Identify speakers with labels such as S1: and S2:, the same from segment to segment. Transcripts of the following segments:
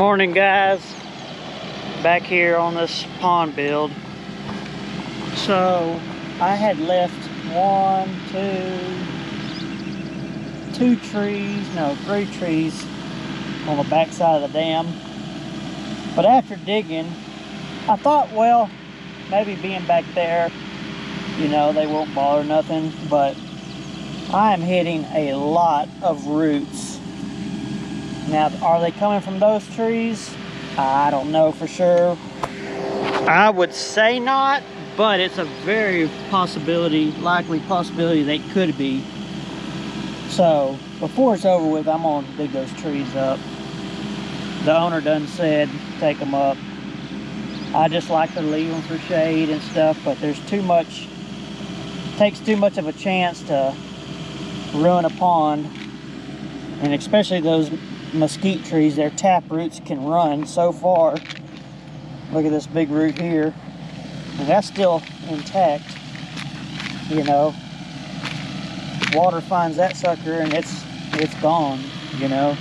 S1: Morning, guys. Back here on this pond build. So I had left three trees on the back side of the dam. But after digging, I thought, well, maybe being back there, you know, they won't bother nothing. But I am hitting a lot of roots. Now, are they coming from those trees? I don't know for sure. I would say not, but it's a very likely possibility they could be. So before it's over with, I'm gonna dig those trees up. The owner done said take them up. I just like to leave them for shade and stuff, but there's takes too much of a chance to ruin a pond, and especially those mesquite trees. Their tap roots can run so far. Look at this big root here, and that's still intact. You know, water finds that sucker and it's gone, you know.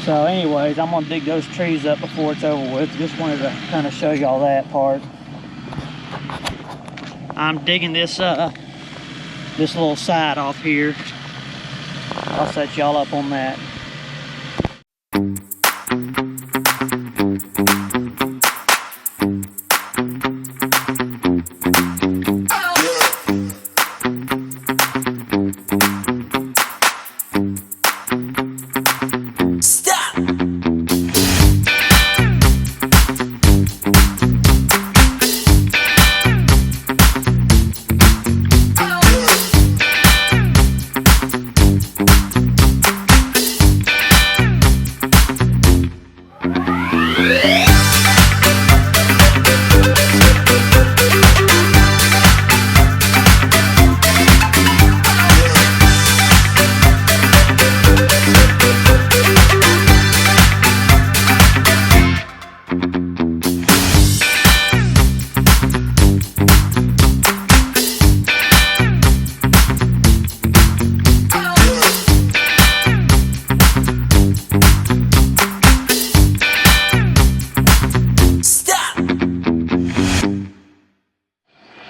S1: So anyways, I'm gonna dig those trees up before it's over with. Just wanted to kind of show y'all that part. I'm digging this little side off here. I'll set y'all up on that.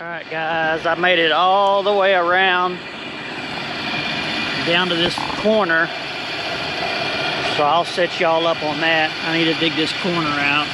S1: Alright guys, I made it all the way around down to this corner, so I'll set y'all up on that. I need to dig this corner out.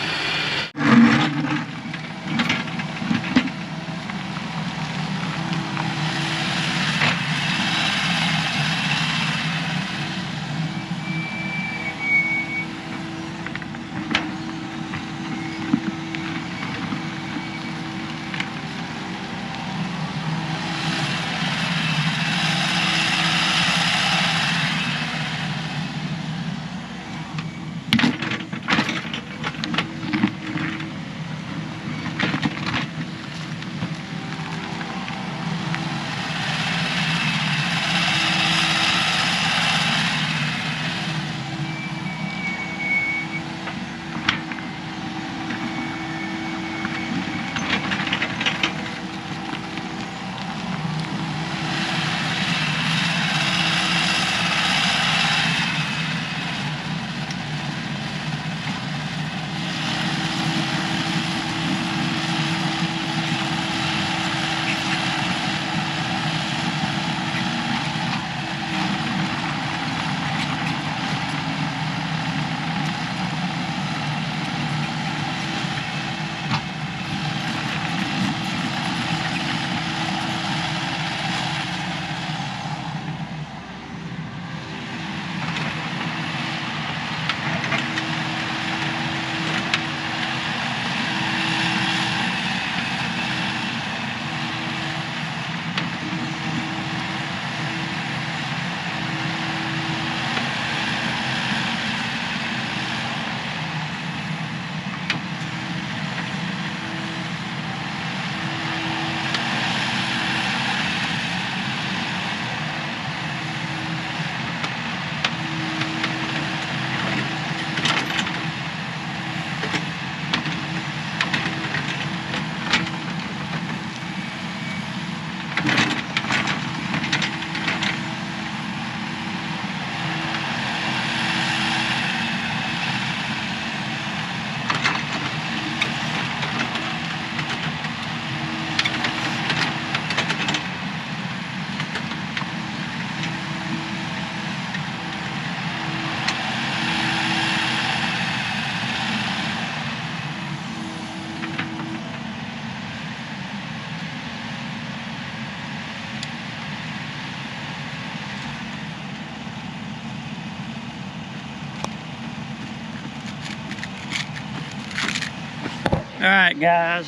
S1: Alright guys,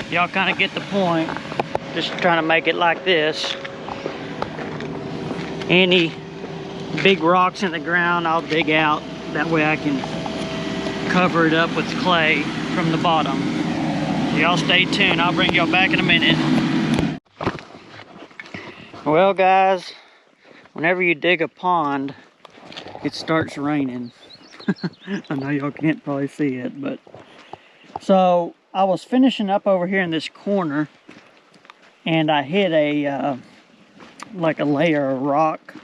S1: y'all kind of get the point. Just trying to make it like this. Any big rocks in the ground I'll dig out. That way I can cover it up with clay from the bottom. Y'all stay tuned, I'll bring y'all back in a minute. Well guys, whenever you dig a pond, it starts raining. I know y'all can't probably see it, but so I was finishing up over here in this corner and I hit a like a layer of rock.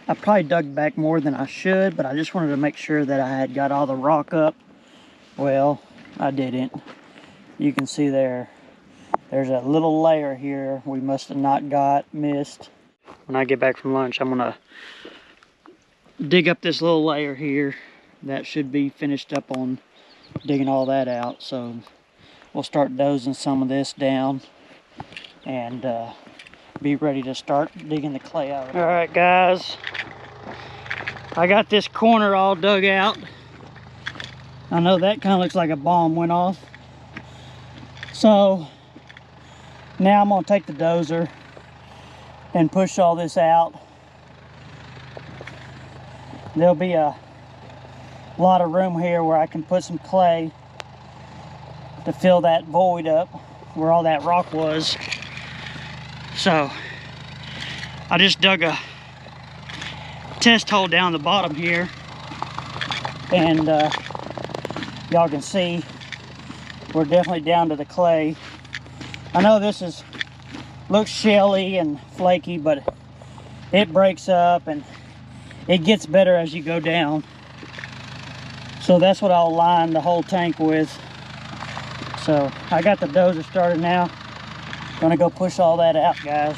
S1: I probably dug back more than I should, but I just wanted to make sure that I had got all the rock up. Well, I didn't. You can see there's a little layer here we must have not missed. When I get back from lunch, I'm gonna dig up this little layer here. That should be finished up on digging all that out. So we'll start dozing some of this down and be ready to start digging the clay out. All right guys, I got this corner all dug out. I know that kind of looks like a bomb went off. So now I'm gonna take the dozer and push all this out. There'll be a lot of room here where I can put some clay to fill that void up where all that rock was. So I just dug a test hole down the bottom here, and y'all can see we're definitely down to the clay. I know this looks shelly and flaky, but it breaks up and it gets better as you go down. So that's what I'll line the whole tank with. So I got the dozer started now. Gonna go push all that out, guys.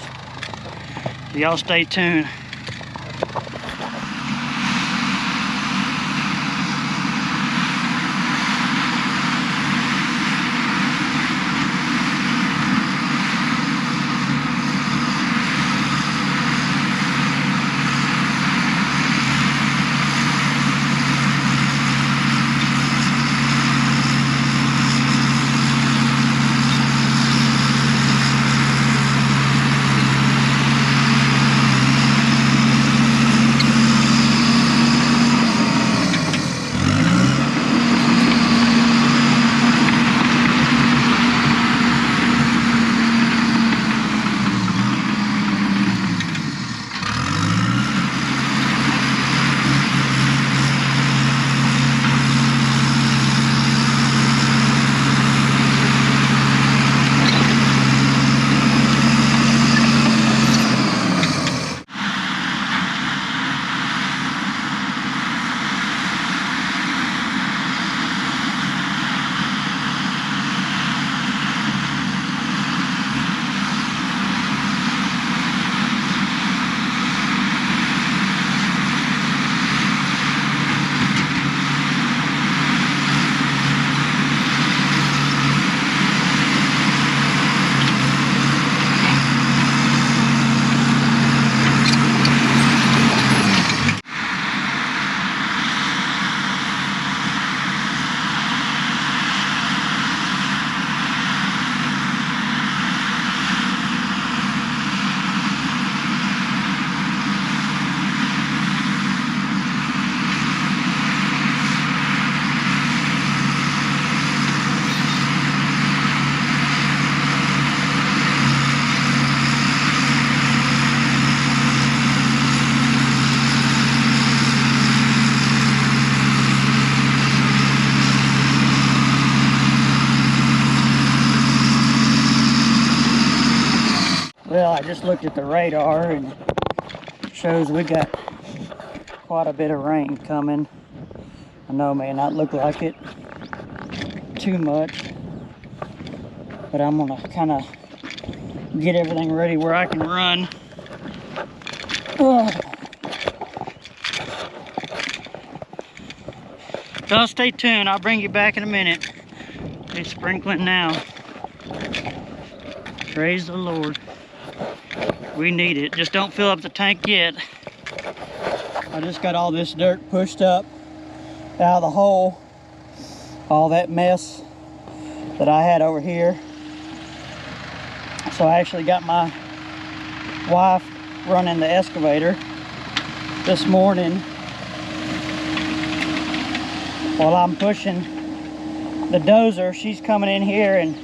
S1: Y'all stay tuned. Well, I just looked at the radar and it shows we got quite a bit of rain coming. I know it may not look like it too much, but I'm gonna kind of get everything ready where I can run. So stay tuned, I'll bring you back in a minute. It's sprinkling now. Praise the Lord. We need it. Just don't fill up the tank yet. I just got all this dirt pushed up out of the hole. All that mess that I had over here. So I actually got my wife running the excavator this morning while I'm pushing the dozer. She's coming in here and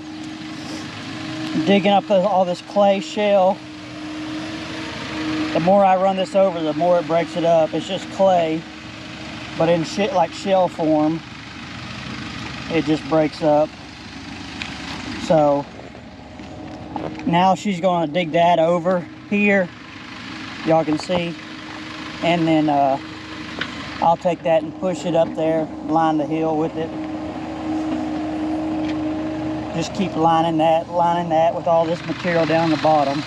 S1: digging up all this clay shell. The more I run this over, the more it breaks it up. It's just clay, but in shit like shell form, it just breaks up. So now she's going to dig that over here, y'all can see, and then I'll take that and push it up there, line the hill with it. Just keep lining that with all this material down the bottom.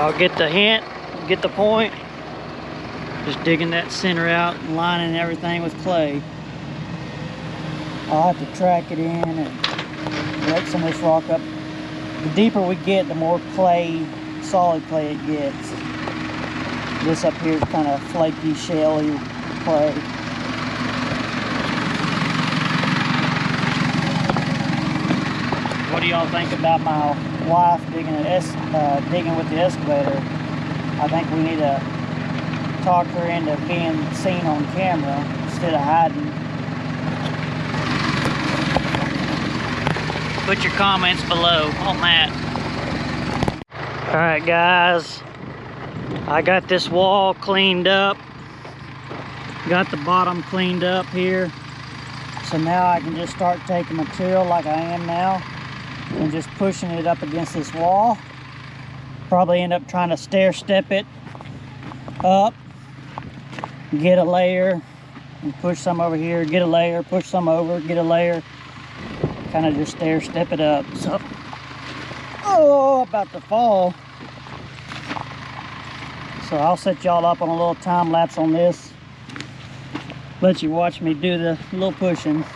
S1: Y'all get the hint, get the point. Just digging that center out and lining everything with clay. I'll have to track it in and break some of this rock up. The deeper we get, the more clay, solid clay it gets. This up here is kind of flaky, shelly clay. What do y'all think about my wife digging with the excavator? I think we need to talk her into being seen on camera instead of hiding. Put your comments below on that. Alright guys, I got this wall cleaned up. Got the bottom cleaned up here. So now I can just start taking material like I am now and just pushing it up against this wall. Probably end up trying to stair step it up, get a layer and push some over here, get a layer, push some over, get a layer, kind of just stair step it up. So, oh, about to fall. So I'll set y'all up on a little time lapse on this. Let you watch me do the little pushing.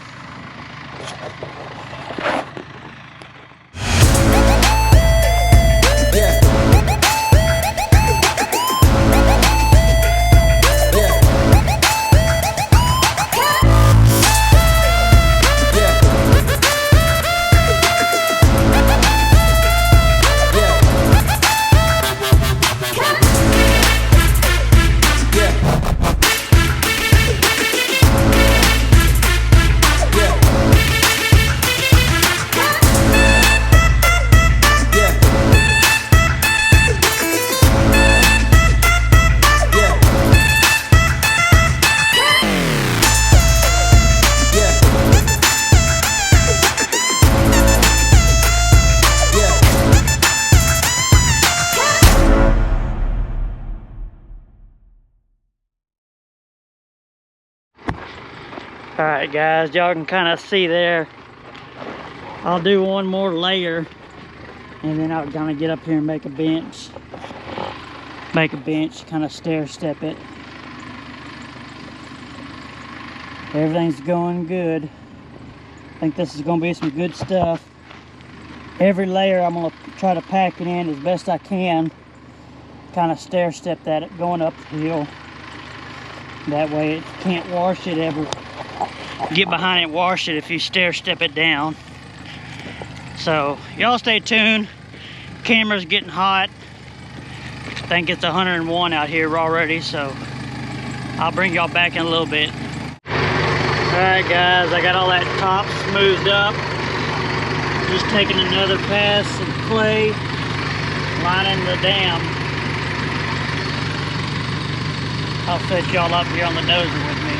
S1: Alright guys, y'all can kind of see there. I'll do one more layer and then I'll kind of get up here and make a bench. Make a bench, kind of stair step it. Everything's going good. I think this is going to be some good stuff. Every layer I'm going to try to pack it in as best I can. Kind of stair step that going up the hill. That way it can't wash it ever. Get behind it and wash it if you stair step it down. So y'all stay tuned. Camera's getting hot. I think it's 101 out here already, so I'll bring y'all back in a little bit. Alright guys, I got all that top smoothed up. Just taking another pass of clay, lining the dam. I'll set y'all up here on the dozer with me.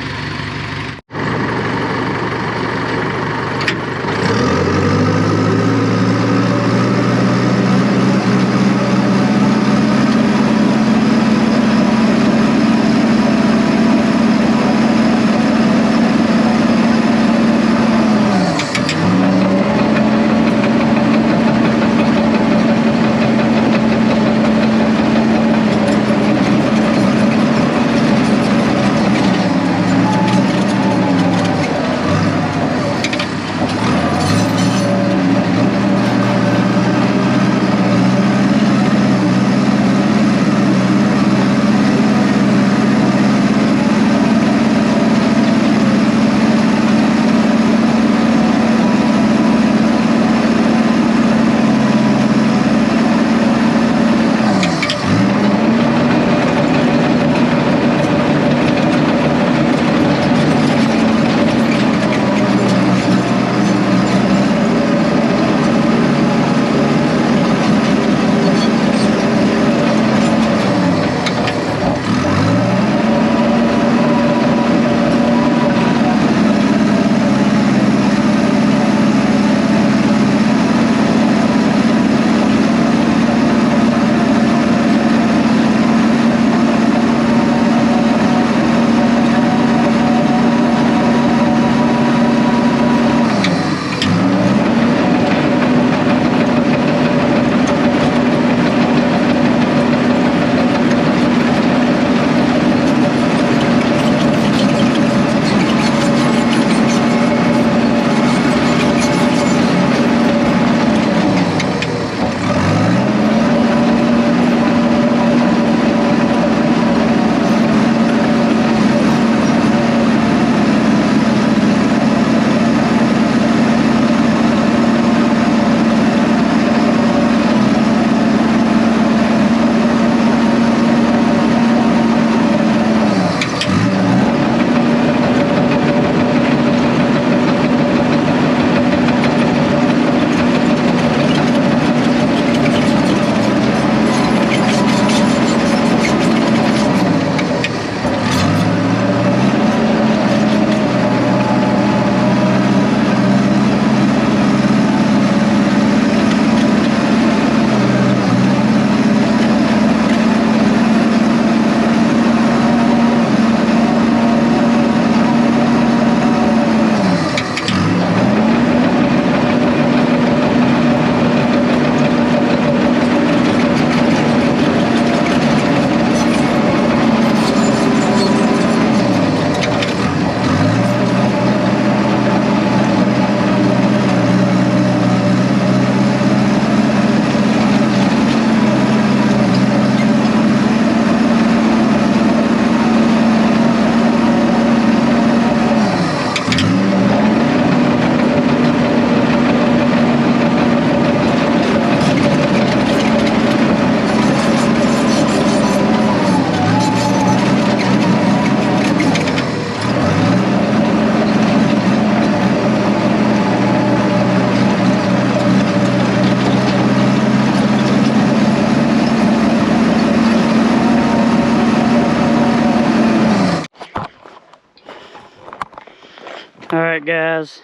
S1: All right, guys.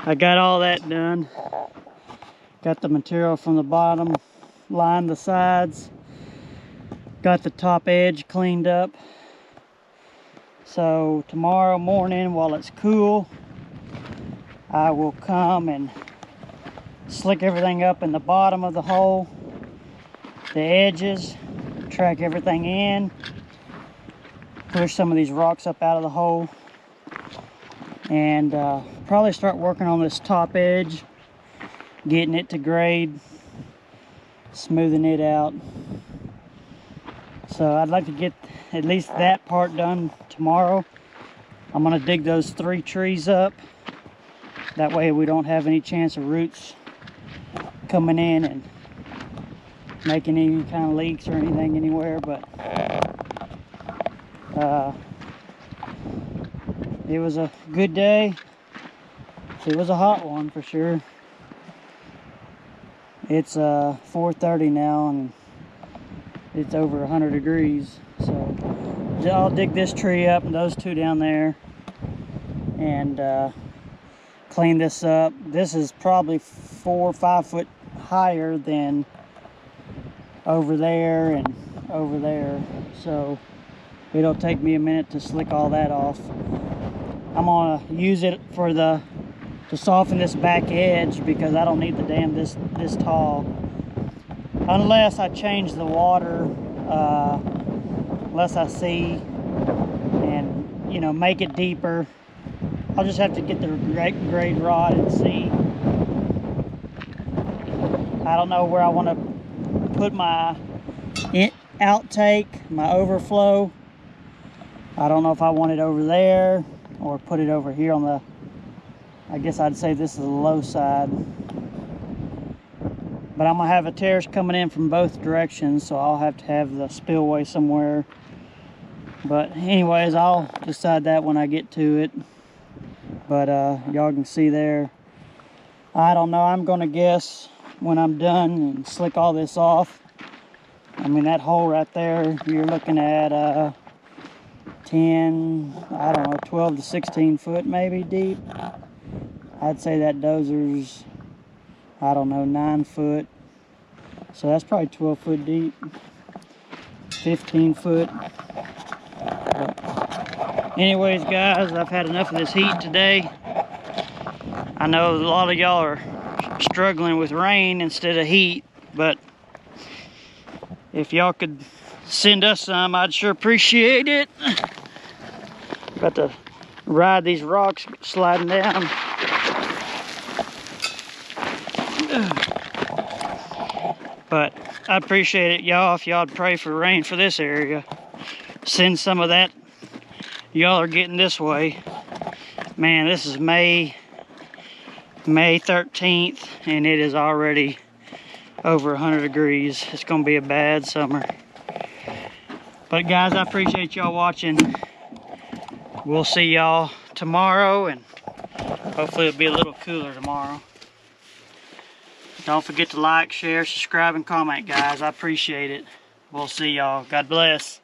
S1: I got all that done. Got the material from the bottom, lined the sides, got the top edge cleaned up. So tomorrow morning, while it's cool, I will come and slick everything up in the bottom of the hole, the edges, track everything in, push some of these rocks up out of the hole, and probably start working on this top edge, getting it to grade, smoothing it out. So I'd like to get at least that part done tomorrow. I'm gonna dig those 3 trees up. That way we don't have any chance of roots coming in and making any kind of leaks or anything anywhere. But it was a good day. It was a hot one for sure. It's 4:30 now and it's over 100 degrees. So I'll dig this tree up and those 2 down there and clean this up. This is probably 4 or 5 foot higher than over there and over there. So it'll take me a minute to slick all that off. I'm gonna use it for to soften this back edge because I don't need the dam this tall. Unless I change the water, unless I see and, you know, make it deeper. I'll just have to get the grade rod and see. I don't know where I want to put my outtake, my overflow. I don't know if I want it over there or put it over here on the, I guess I'd say this is the low side. But I'm gonna have a terrace coming in from both directions, so I'll have to have the spillway somewhere. But anyways, I'll decide that when I get to it. But y'all can see there. I don't know, I'm gonna guess when I'm done and slick all this off. I mean, that hole right there, you're looking at 10, I don't know, 12 to 16 foot maybe deep. I'd say that dozer's, I don't know, 9 foot. So that's probably 12 foot deep, 15 foot. But anyways, guys, I've had enough of this heat today. I know a lot of y'all are struggling with rain instead of heat, but if y'all could send us some, I'd sure appreciate it. Got to ride these rocks sliding down. But I appreciate it, y'all, if y'all would pray for rain for this area. Send some of that y'all are getting this way. Man, this is May 13th, and it is already over 100 degrees. It's gonna be a bad summer. But guys, I appreciate y'all watching. We'll see y'all tomorrow, and hopefully it'll be a little cooler tomorrow. Don't forget to like, share, subscribe, and comment, guys. I appreciate it. We'll see y'all. God bless.